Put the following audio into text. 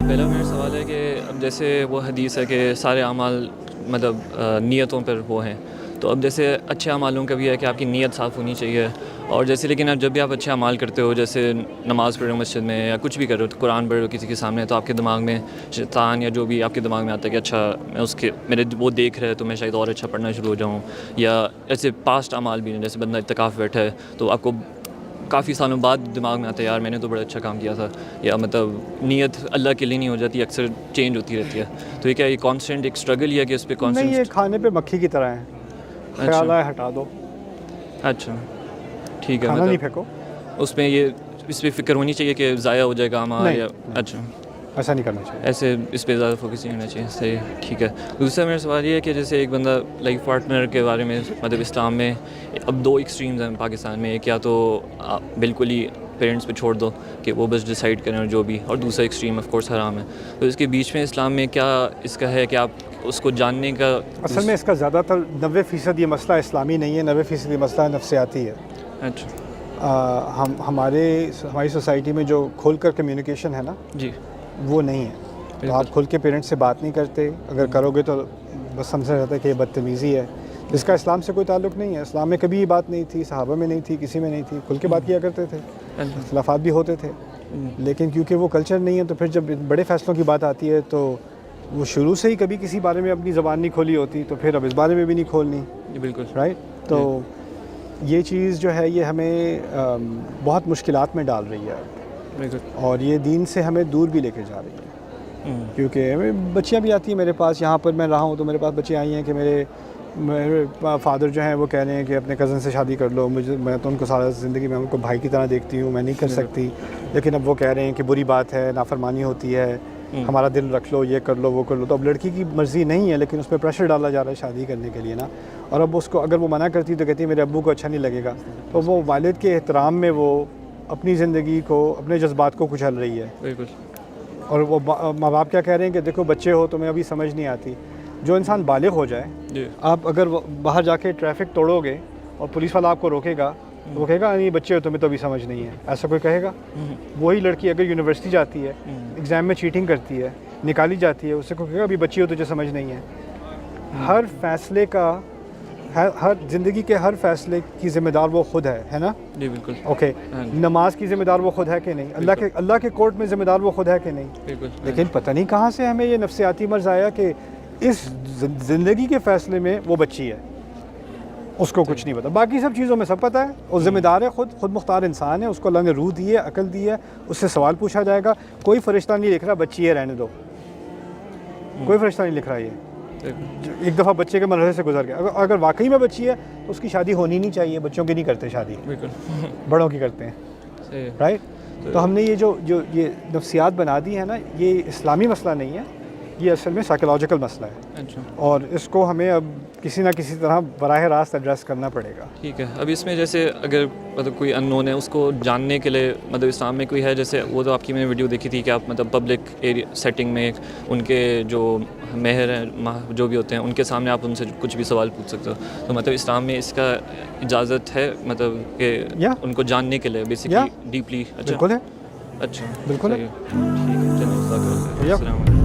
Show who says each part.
Speaker 1: پہلا میرا سوال ہے کہ اب جیسے وہ حدیث ہے کہ سارے اعمال مطلب نیتوں پر وہ ہیں، تو اب جیسے اچھے اعمالوں کا بھی ہے کہ آپ کی نیت صاف ہونی چاہیے، اور جیسے لیکن اب جب بھی آپ اچھے اعمال کرتے ہو، جیسے نماز پڑھ رہے ہو مسجد میں یا کچھ بھی کر رہے ہو، قرآن پڑھ رہے ہو کسی کے سامنے، تو آپ کے دماغ میں شیطان یا جو بھی آپ کے دماغ میں آتا ہے کہ اچھا میں اس کے میرے وہ دیکھ رہا ہے تو میں شاید اور اچھا پڑھنا شروع ہو جاؤں، یا ایسے پاسٹ اعمال بھی ہیں، جیسے بندہ اعتکاف بیٹھا ہے تو آپ کو کافی سالوں بعد دماغ میں آتا ہے یار میں نے تو بڑا اچھا کام کیا تھا، یا مطلب نیت اللہ کے لیے نہیں ہو جاتی، اکثر چینج ہوتی رہتی ہے، تو یہ کیا یہ کانسٹنٹ ایک اسٹرگل ہی ہے کہ اس پہ
Speaker 2: نہیں، یہ
Speaker 1: کانسٹنٹ؟
Speaker 2: کھانے پہ مکھی کی طرح ہے، خیال آئے ہٹا دو،
Speaker 1: اچھا ٹھیک ہے،
Speaker 2: کھانا نہیں
Speaker 1: مطلب
Speaker 2: پھینکو،
Speaker 1: اس میں یہ اس پہ فکر ہونی چاہیے کہ ضائع ہو جائے گا ہمارا، یا اچھا
Speaker 2: ایسا نہیں کرنا چاہیے۔
Speaker 1: ایسے اس پہ زیادہ فوکس نہیں ہونا چاہیے، صحیح ٹھیک ہے۔ دوسرا میرا سوال یہ ہے کہ جیسے ایک بندہ لائف پارٹنر کے بارے میں مطلب اسلام میں اب دو ایکسٹریمز ہیں پاکستان میں، ایک یا تو بالکل ہی پیرنٹس پہ چھوڑ دو کہ وہ بس ڈیسائیڈ کریں اور جو بھی، اور دوسرا ایکسٹریم آف کورس حرام ہے، تو اس کے بیچ میں اسلام میں کیا اس کا ہے کہ آپ اس کو جاننے کا؟
Speaker 2: اصل میں اس کا زیادہ تر 90% یہ مسئلہ اسلامی نہیں ہے، 90% یہ مسئلہ نفسیاتی ہے۔
Speaker 1: اچھا
Speaker 2: ہماری سوسائٹی میں جو کھول کر کمیونیکیشن ہے نا،
Speaker 1: جی
Speaker 2: وہ نہیں ہے، تو آپ کھل کے پیرنٹس سے بات نہیں کرتے، اگر کرو گے تو بس سمجھا جاتا ہے کہ یہ بدتمیزی ہے، جس کا اسلام سے کوئی تعلق نہیں ہے۔ اسلام میں کبھی یہ بات نہیں تھی، صحابہ میں نہیں تھی، کسی میں نہیں تھی، کھل کے بات کیا کرتے تھے، اختلافات بھی ہوتے تھے، لیکن کیونکہ وہ کلچر نہیں ہے تو پھر جب بڑے فیصلوں کی بات آتی ہے تو وہ شروع سے ہی کبھی کسی بارے میں اپنی زبان نہیں کھولی ہوتی، تو پھر اب اس بارے میں بھی نہیں کھولنی،
Speaker 1: بالکل
Speaker 2: رائٹ؟ تو یہ چیز جو ہے یہ ہمیں بہت مشکلات میں ڈال رہی ہے، اور یہ دین سے ہمیں دور بھی لے کے جا رہی ہے، کیونکہ بچیاں بھی آتی ہیں میرے پاس، یہاں پر میں رہا ہوں تو میرے پاس بچے آئی ہیں کہ میرے فادر جو ہیں وہ کہہ رہے ہیں کہ اپنے کزن سے شادی کر لو، میں تو ان کو سارا زندگی میں ان کو بھائی کی طرح دیکھتی ہوں، میں نہیں کر سکتی، لیکن اب وہ کہہ رہے ہیں کہ بری بات ہے، نافرمانی ہوتی ہے، ہمارا دل رکھ لو، یہ کر لو وہ کر لو، تو اب لڑکی کی مرضی نہیں ہے لیکن اس پہ پریشر ڈالا جا رہا ہے شادی کرنے کے لیے نا، اور اب اس کو اگر وہ منع کرتی تو کہتی ہے میرے ابو کو اچھا نہیں لگے گا، تو وہ والد کے احترام میں وہ اپنی زندگی کو، اپنے جذبات کو کچل رہی ہے،
Speaker 1: بالکل۔
Speaker 2: اور وہ ماں باپ کیا کہہ رہے ہیں کہ دیکھو بچے ہو تمہیں ابھی سمجھ نہیں آتی، جو انسان بالغ ہو جائے، آپ اگر باہر جا کے ٹریفک توڑو گے اور پولیس والا آپ کو روکے گا تو وہ کہے گا نہیں بچے ہو تمہیں تو ابھی سمجھ نہیں ہے، ایسا کوئی کہے گا؟ وہی لڑکی اگر یونیورسٹی جاتی ہے، ایگزام میں چیٹنگ کرتی ہے، نکالی جاتی ہے، اس سے کوئی کہے گا ابھی بچی ہو تجھے سمجھ نہیں ہے؟ ہر فیصلے کا، ہر زندگی کے ہر فیصلے کی ذمہ دار وہ خود ہے نا؟
Speaker 1: جی بالکل۔
Speaker 2: اوکے، نماز کی ذمہ دار وہ خود ہے کہ نہیں؟ اللہ کے کورٹ میں ذمہ دار وہ خود ہے کہ نہیں؟
Speaker 1: بالکل۔
Speaker 2: لیکن پتہ نہیں کہاں سے ہمیں یہ نفسیاتی مرض آیا کہ اس زندگی کے فیصلے میں وہ بچی ہے، اس کو کچھ نہیں پتا، باقی سب چیزوں میں سب پتہ ہے، وہ ذمہ دار ہے، خود مختار انسان ہے، اس کو اللہ نے روح دی ہے، عقل دی ہے، اس سے سوال پوچھا جائے گا، کوئی فرشتہ نہیں لکھ رہا بچی ہے رہنے دو، کوئی فرشتہ نہیں لکھ رہا یہ، ایک دفعہ بچے کے مرحلے سے گزر گیا، اگر واقعی میں بچی ہے تو اس کی شادی ہونی نہیں چاہیے، بچوں کی نہیں کرتے شادی، بڑوں کی کرتے ہیں، رائٹ؟ تو ہم نے یہ نفسیات بنا دی ہے نا، یہ اسلامی مسئلہ نہیں ہے، یہ اصل میں سائیکولوجیکل مسئلہ ہے، اور اس کو ہمیں اب کسی نہ کسی طرح براہ راست ایڈریس کرنا پڑے گا۔
Speaker 1: ٹھیک ہے، اب اس میں جیسے اگر مطلب کوئی ان نون ہے اس کو جاننے کے لیے مطلب اسلام میں کوئی ہے، جیسے وہ تو آپ کی میں نے ویڈیو دیکھی تھی کہ آپ مطلب پبلک ایریا سیٹنگ میں ان کے جو مہر ہیں جو بھی ہوتے ہیں ان کے سامنے آپ ان سے کچھ بھی سوال پوچھ سکتے ہو، تو مطلب اسلام میں اس کا اجازت ہے مطلب کہ ان کو جاننے کے لیے بیسکلی ڈیپلی؟
Speaker 2: بالکل ہے،
Speaker 1: اچھا
Speaker 2: بالکل ہے،
Speaker 1: ٹھیک ہے، چلو السلام علیکم۔